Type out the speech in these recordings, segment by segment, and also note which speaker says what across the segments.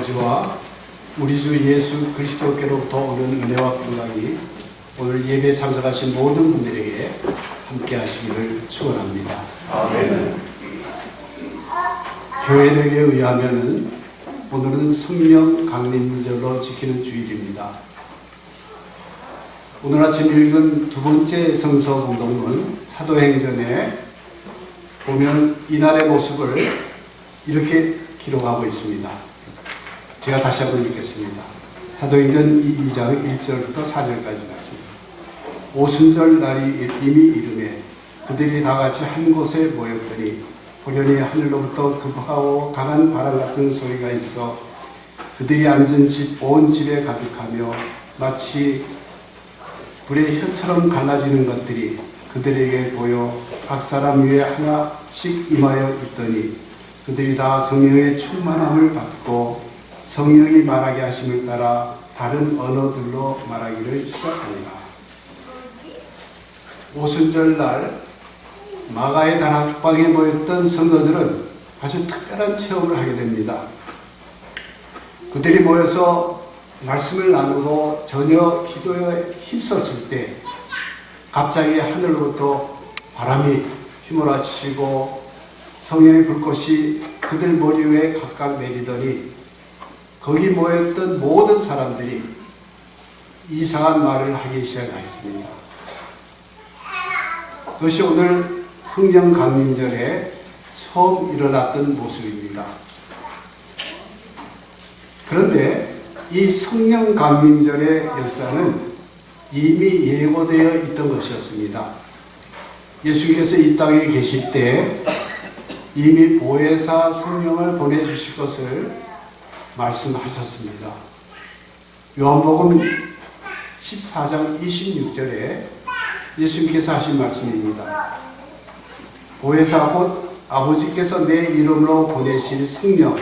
Speaker 1: 아버지와 우리 주 예수 그리스도께로부터 오는 은혜와 평강이 오늘 예배에 참석하신 모든 분들에게 함께 하시기를 축원합니다.
Speaker 2: 아멘.
Speaker 1: 교회력에 의하면 오늘은 성령 강림절로 지키는 주일입니다. 오늘 아침 읽은 두 번째 성서 공동문 사도행전에 보면 이날의 모습을 이렇게 기록하고 있습니다. 제가 다시 한번 읽겠습니다. 사도행전 2장 1절부터 4절까지 말씀입니다. 오순절 날이 이미 이르매 그들이 다 같이 한 곳에 모였더니 호련히 하늘로부터 급하고 강한 바람 같은 소리가 있어 그들이 앉은 집 온 집에 가득하며 마치 불의 혀처럼 갈라지는 것들이 그들에게 보여 각 사람 위에 하나씩 임하여 있더니 그들이 다 성령의 충만함을 받고 성령이 말하게 하심을 따라 다른 언어들로 말하기를 시작합니다. 오순절 날 마가의 다락방에 모였던 성도들은 아주 특별한 체험을 하게 됩니다. 그들이 모여서 말씀을 나누고 전혀 기도에 힘썼을 때 갑자기 하늘로부터 바람이 휘몰아치고 성령의 불꽃이 그들 머리 위에 각각 내리더니 거기 모였던 모든 사람들이 이상한 말을 하기 시작했습니다. 그것이 오늘 성령 강림절에 처음 일어났던 모습입니다. 그런데 이 성령 강림절의 역사는 이미 예고되어 있던 것이었습니다. 예수께서 이 땅에 계실 때 이미 보혜사 성령을 보내주실 것을 말씀하셨습니다. 요한복음 14장 26절에 예수님께서 하신 말씀입니다. 보혜사 곧 아버지께서 내 이름으로 보내실 성령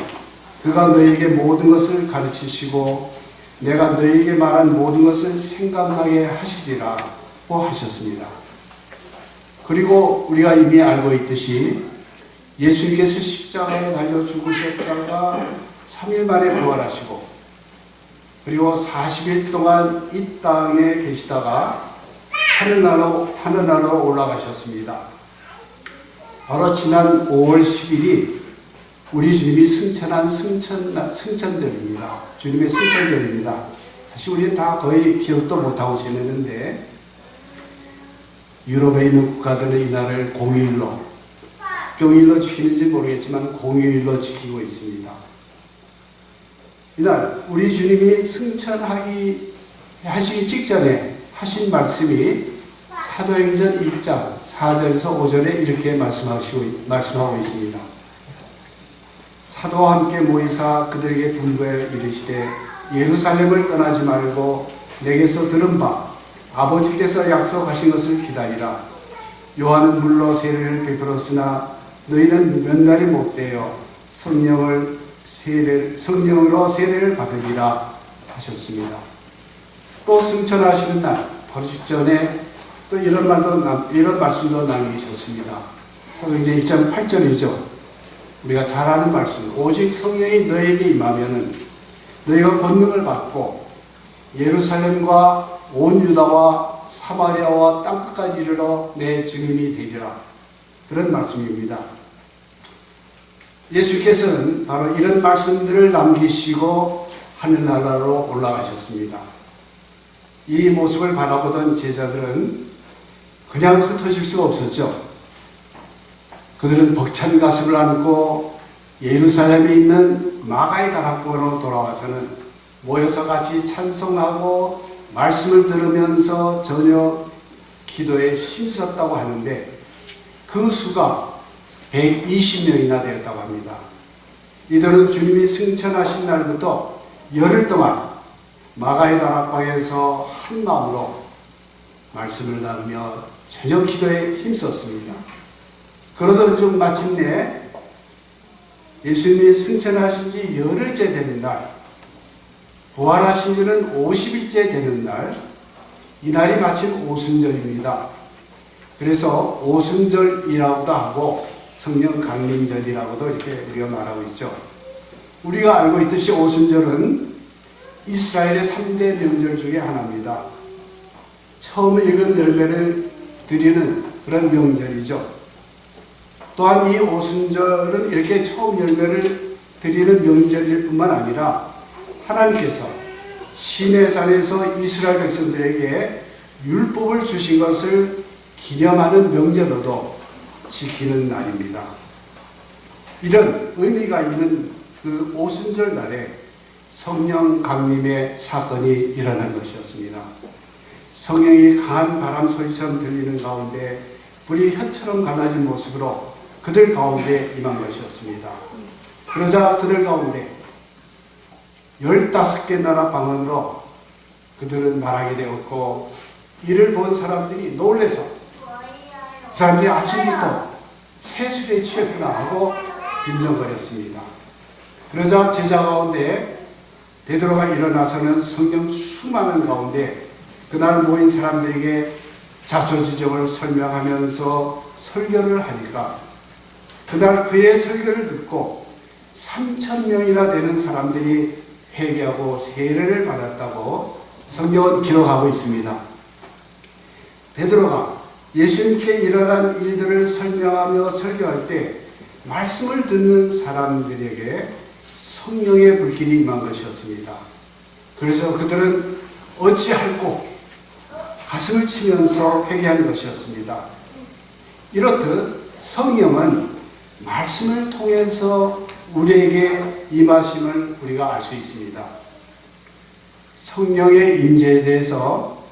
Speaker 1: 그가 너에게 모든 것을 가르치시고 내가 너에게 말한 모든 것을 생각나게 하시리라고 하셨습니다. 그리고 우리가 이미 알고 있듯이 예수님께서 십자가에 달려 죽으셨다가 3일 만에 부활하시고 그리고 40일 동안 이 땅에 계시다가 하늘나라로 올라가셨습니다. 바로 지난 5월 10일이 우리 주님이 승천한 승천절입니다. 주님의 승천절입니다. 사실 우리는 다 거의 기억도 못하고 지내는데 유럽에 있는 국가들은 이날을 공휴일로 국경일로 지키는지 모르겠지만 공휴일로 지키고 있습니다. 이날 우리 주님이 승천하시기 직전에 하신 말씀이 사도행전 1장 4절에서 5절에 이렇게 말씀하고 있습니다. 사도와 함께 모이사 그들에게 분부하여 이르시되 예루살렘을 떠나지 말고 내게서 들은 바 아버지께서 약속하신 것을 기다리라. 요한은 물로 세례를 베풀었으나 너희는 몇 날이 못되어 성령으로 세례를 받으리라 하셨습니다. 또 승천하시는 날 바로 직전에 또 이런 말씀도 남기셨습니다. 사도행전 1장 8절이죠. 우리가 잘 아는 말씀. 오직 성령이 너에게 임하면은 너희가 권능을 받고 예루살렘과 온 유다와 사마리아와 땅끝까지 이르러 내 증인이 되리라. 그런 말씀입니다. 예수께서는 바로 이런 말씀들을 남기시고 하늘나라로 올라가셨습니다. 이 모습을 바라보던 제자들은 그냥 흩어질 수가 없었죠. 그들은 벅찬 가슴을 안고 예루살렘에 있는 마가의 다락방으로 돌아와서는 모여서 같이 찬송하고 말씀을 들으면서 저녁 기도에 힘썼다고 하는데 그 수가 120명이나 되었다고 합니다. 이들은 주님이 승천하신 날부터 열흘 동안 마가의 다락방에서 한 마음으로 말씀을 나누며 저녁 기도에 힘썼습니다. 그러던 중 마침내 예수님이 승천하신 지 열흘째 되는 날, 부활하신 지는 50일째 되는 날, 이날이 마침 오순절입니다. 그래서 오순절이라고도 하고 성령 강림절이라고도 이렇게 우리가 말하고 있죠. 우리가 알고 있듯이 오순절은 이스라엘의 3대 명절 중에 하나입니다. 처음 익은 열매를 드리는 그런 명절이죠. 또한 이 오순절은 이렇게 처음 열매를 드리는 명절일 뿐만 아니라 하나님께서 시내산에서 이스라엘 백성들에게 율법을 주신 것을 기념하는 명절로도 지키는 날입니다. 이런 의미가 있는 그 오순절 날에 성령 강림의 사건이 일어난 것이었습니다. 성령이 강한 바람 소리처럼 들리는 가운데 불이 혀처럼 갈라진 모습으로 그들 가운데 임한 것이었습니다. 그러자 그들 가운데 15개 나라 방언으로 그들은 말하게 되었고, 이를 본 사람들이 놀라서 그 사람들이 아침부터 세술에 취했구나 하고 빈정거렸습니다. 그러자 제자 가운데 베드로가 일어나서는 성령 충만한 가운데 그날 모인 사람들에게 자초지종을 설명하면서 설교를 하니까 그날 그의 설교를 듣고 3,000명이나 되는 사람들이 회개하고 세례를 받았다고 성경은 기록하고 있습니다. 베드로가 예수님께 일어난 일들을 설명하며 설교할 때 말씀을 듣는 사람들에게 성령의 불길이 임한 것이었습니다. 그래서 그들은 어찌할꼬 가슴을 치면서 회개한 것이었습니다. 이렇듯 성령은 말씀을 통해서 우리에게 임하심을 우리가 알 수 있습니다. 성령의 임재에 대해서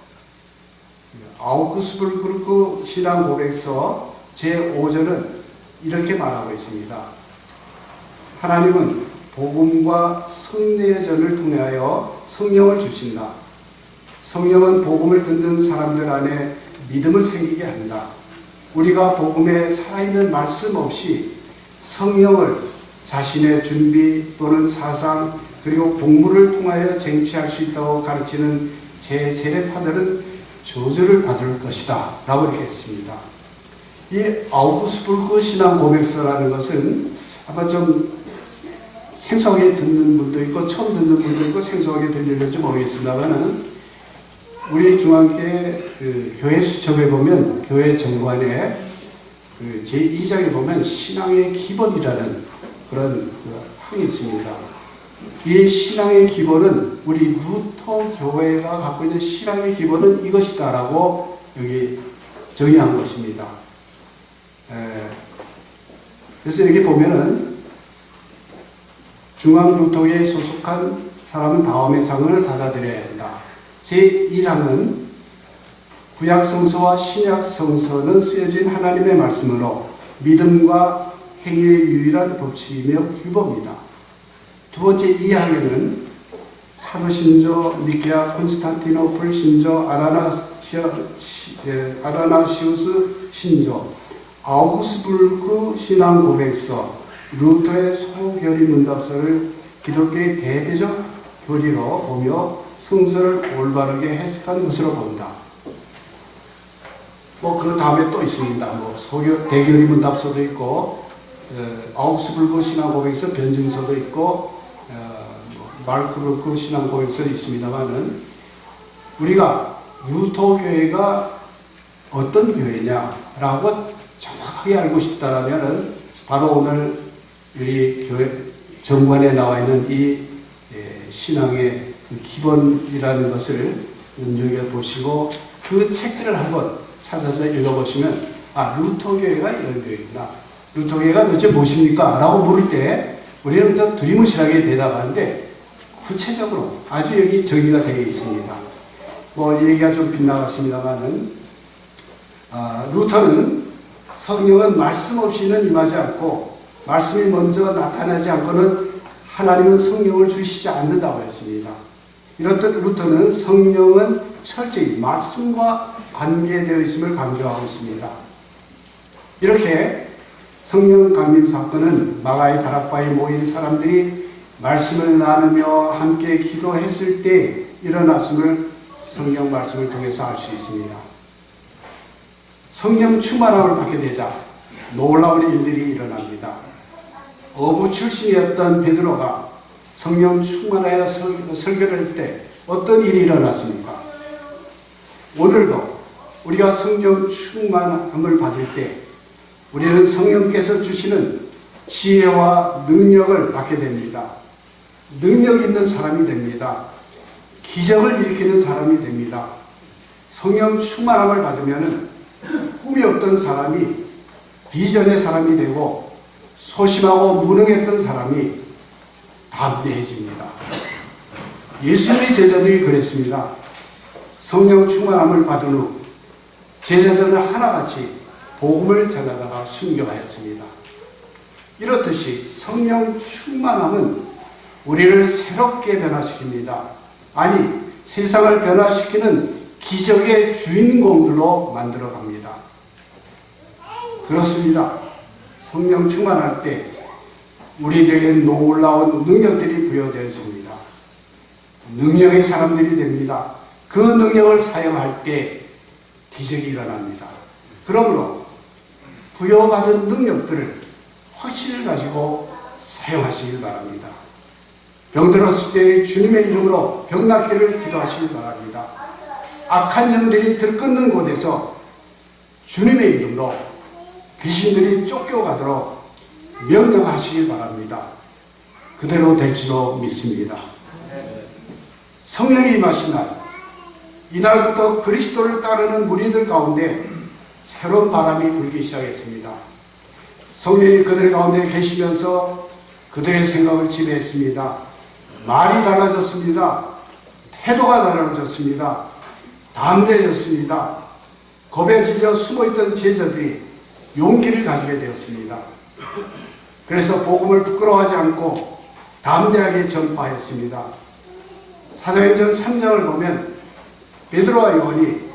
Speaker 1: 아우크스부르크 신앙 고백서 제5절은 이렇게 말하고 있습니다. 하나님은 복음과 성례전을 통하여 성령을 주신다. 성령은 복음을 듣는 사람들 안에 믿음을 생기게 한다. 우리가 복음에 살아있는 말씀 없이 성령을 자신의 준비 또는 사상 그리고 공부를 통하여 쟁취할 수 있다고 가르치는 제세례파들은 저주를 받을 것이다 라고 이렇게 했습니다. 이 아우구스부르크 신앙 고백서라는 것은 아마 좀 생소하게 듣는 분도 있고 처음 듣는 분도 있고 생소하게 들릴지 모르겠습니다만은 우리 중앙교회 교회 수첩에 보면 교회 정관에 제2장에 보면 신앙의 기본이라는 그런 항이 있습니다. 이 신앙의 기본은 우리 루터 교회가 갖고 있는 신앙의 기본은 이것이다 라고 여기 정의한 것입니다. 그래서 여기 보면은 중앙 루터교에 소속한 사람은 다음의 상을 받아들여야 한다. 제1항은 구약 성서와 신약 성서는 쓰여진 하나님의 말씀으로 믿음과 행위의 유일한 법칙이며 규범이다. 두 번째 2항에는 사도신조, 니케아, 콘스탄티노플 신조, 아다나시우스 신조, 아우구스부르크 신앙 고백서, 루터의 소교리 문답서를 기독교의 대대적 교리로 보며 성서를 올바르게 해석한 것으로 본다. 그 다음에 또 있습니다. 대교리 문답서도 있고, 아우구스부르크 신앙 고백서 변증서도 있고, 마르크루크 신앙 고백서도 있습니다만은 우리가 루터 교회가 어떤 교회냐라고 정확하게 알고 싶다라면은 바로 오늘 우리 교회 정관에 나와 있는 이 신앙의 기본이라는 것을 눈여겨 보시고 그 책들을 한번 찾아서 읽어보시면 루터 교회가 이런 교회구나. 루터 교회가 도대체 무엇입니까? 라고 물을 때 우리는 좀 두리뭉실하게 대답하는데 구체적으로 아주 여기 정의가 되어 있습니다. 얘기가 좀 빗나갔습니다만은 루터는 성령은 말씀 없이는 임하지 않고 말씀이 먼저 나타나지 않고는 하나님은 성령을 주시지 않는다고 했습니다. 이렇듯 루터는 성령은 철저히 말씀과 관계되어 있음을 강조하고 있습니다. 이렇게 성령 강림 사건은 마가의 다락방에 모인 사람들이 말씀을 나누며 함께 기도했을 때 일어났음을 성경 말씀을 통해서 알 수 있습니다. 성령 충만함을 받게 되자 놀라운 일들이 일어납니다. 어부 출신이었던 베드로가 성령 충만하여 설교를 할 때 어떤 일이 일어났습니까? 오늘도 우리가 성령 충만함을 받을 때 우리는 성령께서 주시는 지혜와 능력을 받게 됩니다. 능력 있는 사람이 됩니다. 기적을 일으키는 사람이 됩니다. 성령 충만함을 받으면 꿈이 없던 사람이 비전의 사람이 되고 소심하고 무능했던 사람이 담대해집니다. 예수님의 제자들이 그랬습니다. 성령 충만함을 받은 후 제자들은 하나같이 복음을 전하다가 순교하였습니다. 이렇듯이 성령 충만함은 우리를 새롭게 변화시킵니다. 아니, 세상을 변화시키는 기적의 주인공들로 만들어 갑니다. 그렇습니다. 성령 충만할 때 우리에게 놀라운 능력들이 부여되어집니다. 능력의 사람들이 됩니다. 그 능력을 사용할 때 기적이 일어납니다. 그러므로 부여받은 능력들을 확신을 가지고 사용하시길 바랍니다. 병들었을 때 주님의 이름으로 병 낫기를 기도하시길 바랍니다. 악한 영들이 들끓는 곳에서 주님의 이름으로 귀신들이 쫓겨가도록 명령하시길 바랍니다. 그대로 될 줄로 믿습니다. 성령이 임하신 날, 이날부터 그리스도를 따르는 무리들 가운데 새로운 바람이 불기 시작했습니다. 성령이 그들 가운데 계시면서 그들의 생각을 지배했습니다. 말이 달라졌습니다. 태도가 달라졌습니다. 담대해졌습니다. 겁에 질려 숨어있던 제자들이 용기를 가지게 되었습니다. 그래서 복음을 부끄러워하지 않고 담대하게 전파했습니다. 사도행전 3장을 보면 베드로와 요한이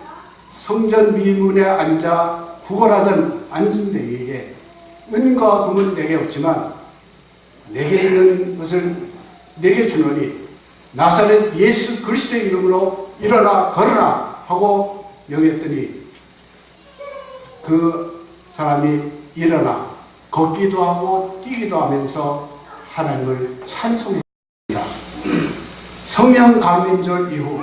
Speaker 1: 성전 미문에 앉아 구걸하던 안진뱅이에게 은과 금은 내게 없지만 내게 있는 것을 내게 주노니 나사렛 예수 그리스도의 이름으로 일어나 걸어라 하고 명했더니 그 사람이 일어나 걷기도 하고 뛰기도 하면서 하나님을 찬송했습니다. 성령 감림절 이후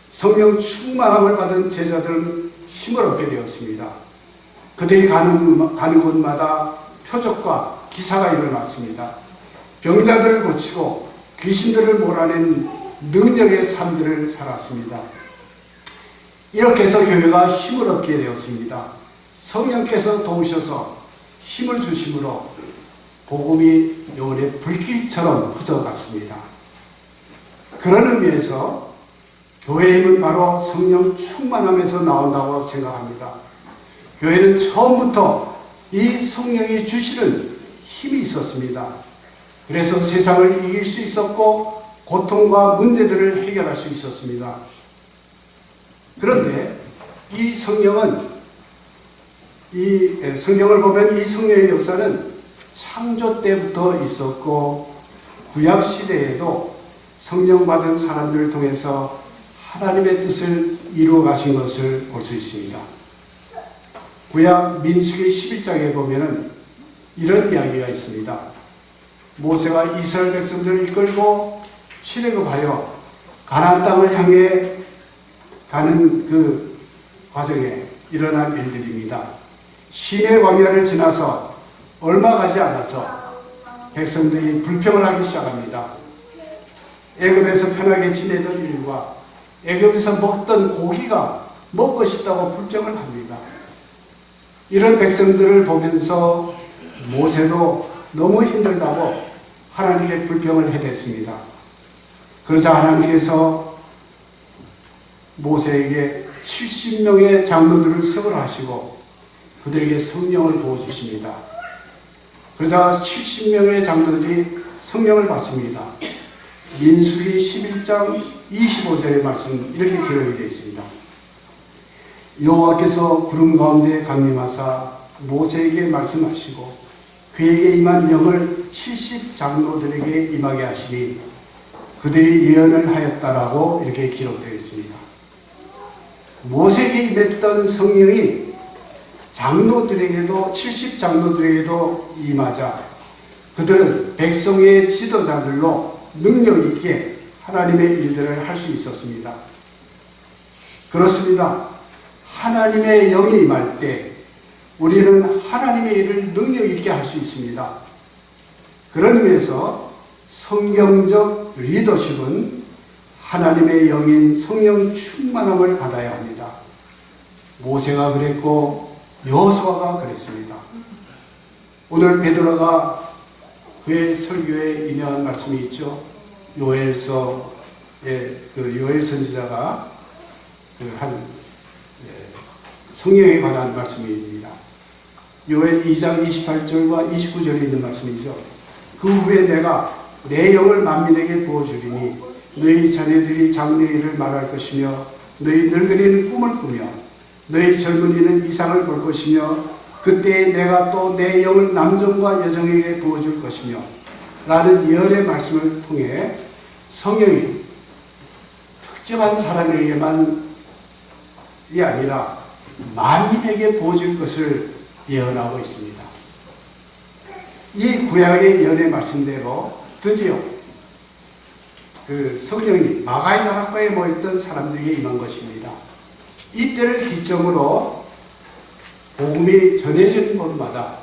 Speaker 1: 성령 충만함을 받은 제자들은 힘을 얻게 되었습니다. 그들이 가는 곳마다 표적과 기사가 일어났습니다. 병자들을 고치고 귀신들을 몰아낸 능력의 삶들을 살았습니다. 이렇게 해서 교회가 힘을 얻게 되었습니다. 성령께서 도우셔서 힘을 주심으로 복음이 영혼의 불길처럼 퍼져갔습니다. 그런 의미에서 교회의 힘은 바로 성령 충만함에서 나온다고 생각합니다. 교회는 처음부터 이 성령이 주시는 힘이 있었습니다. 그래서 세상을 이길 수 있었고 고통과 문제들을 해결할 수 있었습니다. 그런데 이 성령은 성경을 보면 이 성령의 역사는 창조 때부터 있었고 구약 시대에도 성령 받은 사람들을 통해서 하나님의 뜻을 이루어 가신 것을 볼 수 있습니다. 구약 민수기 11장에 보면은 이런 이야기가 있습니다. 모세가 이스라엘 백성들을 이끌고 출애굽하여 가나안 땅을 향해 가는 그 과정에 일어난 일들입니다. 시내 광야를 지나서 얼마 가지 않아서 백성들이 불평을 하기 시작합니다. 애굽에서 편하게 지내던 일과 애굽에서 먹던 고기가 먹고 싶다고 불평을 합니다. 이런 백성들을 보면서 모세도 너무 힘들다고 하나님께 불평을 해댔습니다. 그러자 하나님께서 모세에게 70명의 장로들을 서울하시고 그들에게 성령을 부어주십니다. 그러자 70명의 장로들이 성령을 받습니다. 민수기 11장 25절의 말씀 이렇게 기록이 되어 있습니다. 여호와께서 구름 가운데 강림하사 모세에게 말씀하시고 그에게 임한 영을 70장로들에게 임하게 하시니 그들이 예언을 하였다라고 이렇게 기록되어 있습니다. 모세에게 임했던 성령이 장로들에게도 70장로들에게도 임하자 그들은 백성의 지도자들로 능력 있게 하나님의 일들을 할 수 있었습니다. 그렇습니다. 하나님의 영이 임할 때 우리는 하나님의 일을 능력 있게 할 수 있습니다. 그런 의미에서 성경적 리더십은 하나님의 영인 성령 충만함을 받아야 합니다. 모세가 그랬고 여호수아가 그랬습니다. 오늘 베드로가 그의 설교에 인용한 말씀이 있죠. 요엘서의 요엘 선지자가 성령에 관한 말씀입니다. 요엘 2장 28절과 29절에 있는 말씀이죠. 그 후에 내가 내 영을 만민에게 부어주리니 너희 자녀들이 장래일을 말할 것이며 너희 늙은이는 꿈을 꾸며 너희 젊은이는 이상을 볼 것이며 그때에 내가 또 내 영을 남종과 여종에게 부어줄 것이며 라는 예언의 말씀을 통해 성령이 특정한 사람에게만이 아니라 만민에게 부어질 것을 예언하고 있습니다. 이 구약의 예언의 말씀대로 드디어 그 성령이 마가의 다락방에 모였던 사람들에게 임한 것입니다. 이때를 기점으로 복음이 전해지는 곳마다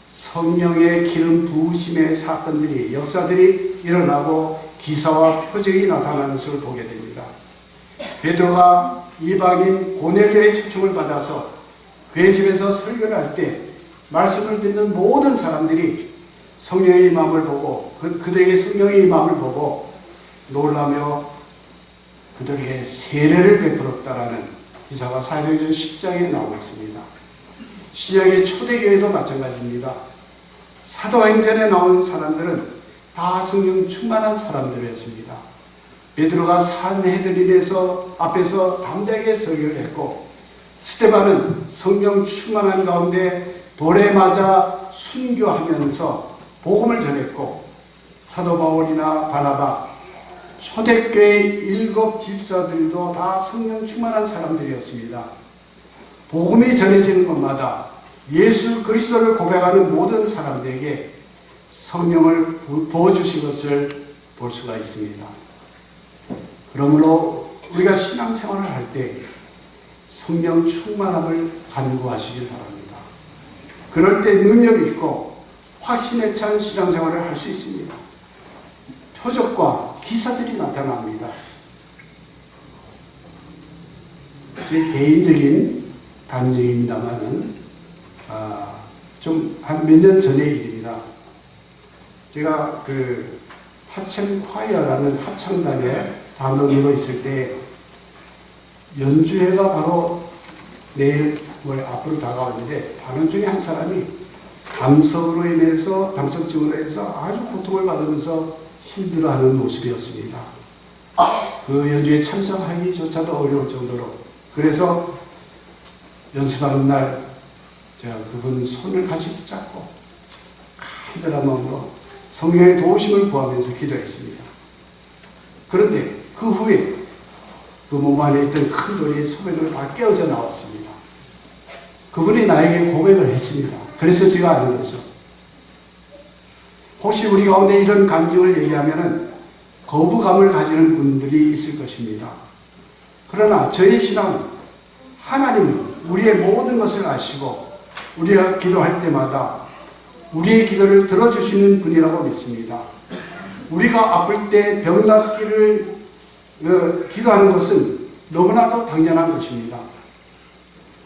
Speaker 1: 성령의 기름 부으심의 사건들이 역사들이 일어나고 기사와 표적이 나타나는 것을 보게 됩니다. 베드로가 이방인 고넬료의 초청을 받아서 그의 집에서 설교를 할 때 말씀을 듣는 모든 사람들이 성령의 임함을 보고 그들에게 성령의 임함을 보고 놀라며 그들에게 세례를 베풀었다라는 기사가 사도행전 10장에 나오고 있습니다. 신약의 초대교회도 마찬가지입니다. 사도행전에 나온 사람들은 다 성령 충만한 사람들이었습니다. 베드로가 산헤드린에서 앞에서 담대하게 설교를 했고 스데반은 성령 충만한 가운데 돌에 맞아 순교하면서 복음을 전했고 사도 바울이나 바나바 초대교회 7 집사들도 다 성령 충만한 사람들이었습니다. 복음이 전해지는 곳마다 예수 그리스도를 고백하는 모든 사람들에게 성령을 부어주신 것을 볼 수가 있습니다. 그러므로 우리가 신앙생활을 할 때 성령 충만함을 간구하시길 바랍니다. 그럴 때 능력이 있고 확신에 찬 신앙생활을 할 수 있습니다. 표적과 기사들이 나타납니다. 제 개인적인 간증입니다만은 좀 한 몇 년 전의 일입니다. 제가 그 하청화이어라는 합창단에 단원으로 있을 때 연주회가 바로 내일 앞으로 다가왔는데 단원 중에 한 사람이 담석으로 인해서 담석증으로 해서 아주 고통을 받으면서 힘들어하는 모습이었습니다. 그 연주에 참석하기조차도 어려울 정도로. 그래서 연습하는 날 제가 그분 손을 같이 붙잡고 간절한 마음으로 성령의 도우심을 구하면서 기도했습니다. 그런데 그 후에 그 몸 안에 있던 큰 돌이 소변으로 다 깨어져 나왔습니다. 그분이 나에게 고백을 했습니다. 그래서 제가 아는 거죠. 혹시 우리 가운데 이런 간증을 얘기하면은 거부감을 가지는 분들이 있을 것입니다. 그러나 저의 신앙은 하나님은 우리의 모든 것을 아시고 우리가 기도할 때마다 우리의 기도를 들어주시는 분이라고 믿습니다. 우리가 아플 때 병 낫기를 기도하는 것은 너무나도 당연한 것입니다.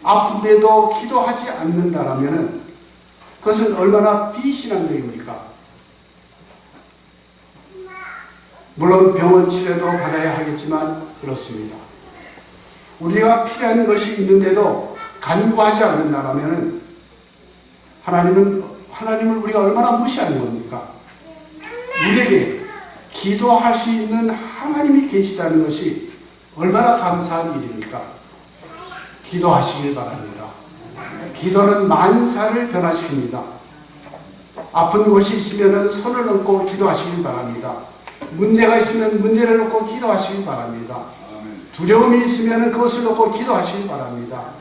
Speaker 1: 아픈데도 기도하지 않는다라면 그것은 얼마나 비신앙적입니까? 물론 병원 치료도 받아야 하겠지만 그렇습니다. 우리가 필요한 것이 있는데도 간구하지 않는다라면 하나님을 우리가 얼마나 무시하는 겁니까? 우리에게 기도할 수 있는 하나님이 계시다는 것이 얼마나 감사한 일입니까? 기도하시길 바랍니다. 기도는 만사를 변화시킵니다. 아픈 곳이 있으면 손을 얹고 기도하시길 바랍니다. 문제가 있으면 문제를 놓고 기도하시길 바랍니다. 두려움이 있으면 그것을 놓고 기도하시길 바랍니다.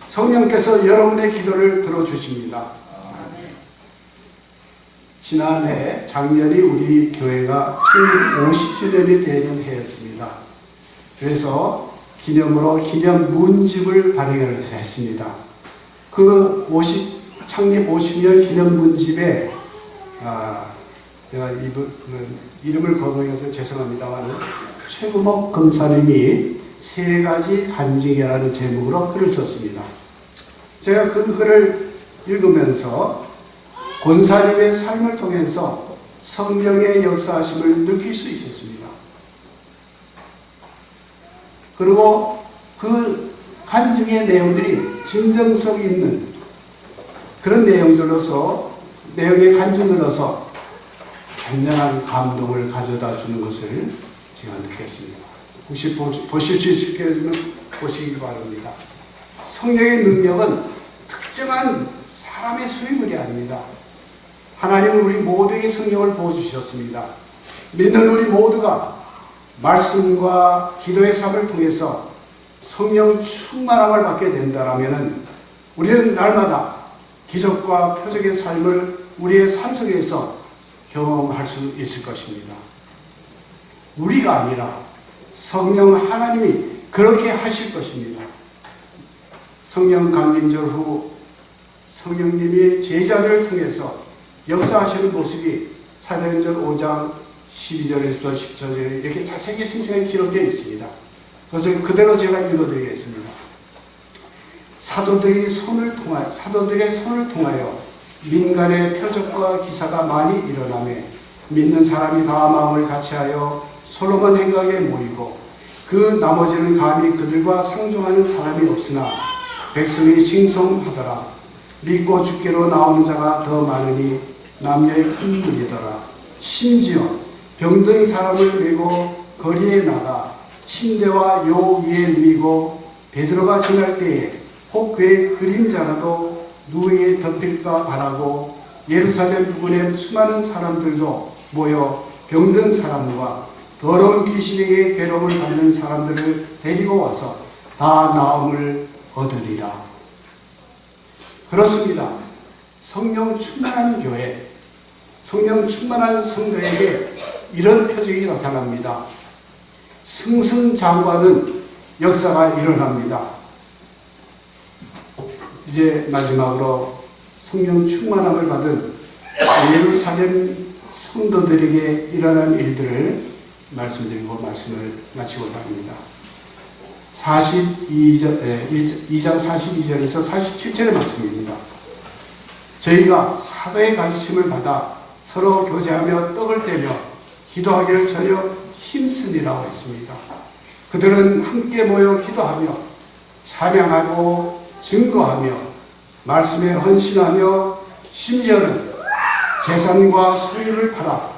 Speaker 1: 성령께서 여러분의 기도를 들어주십니다. 지난해 작년이 우리 교회가 창립 50주년이 되는 해였습니다. 그래서 기념으로 기념 문집을 발행을 했습니다. 그 창립 50년 기념 문집에 제가 이름을 거명해서 죄송합니다만 최구목 검사님이 세 가지 간증이라는 제목으로 글을 썼습니다. 제가 그 글을 읽으면서 권사님의 삶을 통해서 성령의 역사하심을 느낄 수 있었습니다. 그리고 그 간증의 내용들이 진정성 있는 그런 내용의 간증으로서 굉장한 감동을 가져다 주는 것을 제가 느꼈습니다. 혹시 보실 수 있으면 보시기 바랍니다. 성령의 능력은 특정한 사람의 소유물이 아닙니다. 하나님은 우리 모두에게 성령을 부어주셨습니다. 믿는 우리 모두가 말씀과 기도의 삶을 통해서 성령 충만함을 받게 된다면 우리는 날마다 기적과 표적의 삶을 우리의 삶 속에서 경험할 수 있을 것입니다. 우리가 아니라 성령 하나님이 그렇게 하실 것입니다. 성령 강림절 후 성령님이 제자들을 통해서 역사하시는 모습이 사도행전 5장 12절에서 10절에 이렇게 자세하게 생생하게 기록되어 있습니다. 그것을 그대로 제가 읽어드리겠습니다. 사도들의 손을 통하여 민간의 표적과 기사가 많이 일어나매 믿는 사람이 다 마음을 같이하여 솔로몬 행각에 모이고 그 나머지는 감히 그들과 상종하는 사람이 없으나 백성이 칭송하더라. 믿고 주께로 나오는 자가 더 많으니 남녀의 큰 무리더라. 심지어 병든 사람을 메고 거리에 나가 침대와 요 위에 누이고 베드로가 지날 때에 혹 그의 그림자라도 누에 덮일까 바라고 예루살렘 부근에 수많은 사람들도 모여 병든 사람과 더러운 귀신에게 괴로움을 받는 사람들을 데리고 와서 다 나음을 얻으리라. 그렇습니다. 성령 충만한 교회, 성령 충만한 성도에게 이런 표적이 나타납니다. 승승장구하는 역사가 일어납니다. 이제 마지막으로 성령 충만함을 받은 예루살렘 성도들에게 일어난 일들을 말씀드리고 말씀을 마치고자 합니다. 2장 42절에서 47절의 말씀입니다. 저희가 사도의 가르침을 받아 서로 교제하며 떡을 떼며 기도하기를 전혀 힘쓰리라고 했습니다. 그들은 함께 모여 기도하며 찬양하고 증거하며 말씀에 헌신하며 심지어는 재산과 소유를 팔아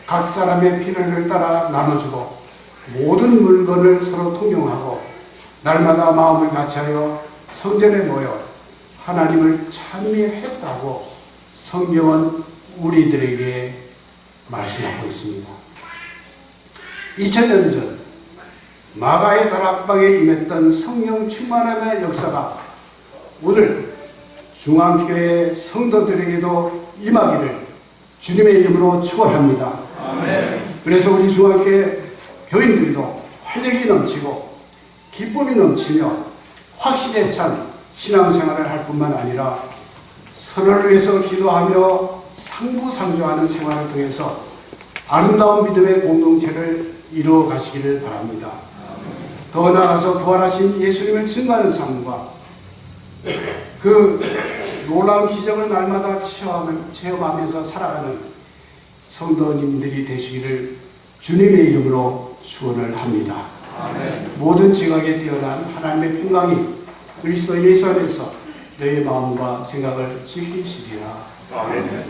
Speaker 1: 각 사람의 필요를 따라 나눠주고 모든 물건을 서로 통용하고 날마다 마음을 같이하여 성전에 모여 하나님을 찬미했다고 성경은 우리들에게 말씀하고 있습니다. 2000년 전 마가의 다락방에 임했던 성령 충만함의 역사가 오늘 중앙교회 성도들에게도 임하기를 주님의 이름으로 축원합니다. 아멘. 그래서 우리 중앙교회 교인들도 활력이 넘치고 기쁨이 넘치며 확신에 찬 신앙생활을 할 뿐만 아니라 서로를 위해서 기도하며 상부상조하는 생활을 통해서 아름다운 믿음의 공동체를 이루어 가시기를 바랍니다. 더 나아가서 부활하신 예수님을 증거하는 삶과 그 놀라운 기적을 날마다 체험하면서 살아가는 성도님들이 되시기를 주님의 이름으로 축원을 합니다. 아멘. 모든 지각에 뛰어난 하나님의 평강이 그리스도 예수 안에서 너의 마음과 생각을 지키시리라. 아멘.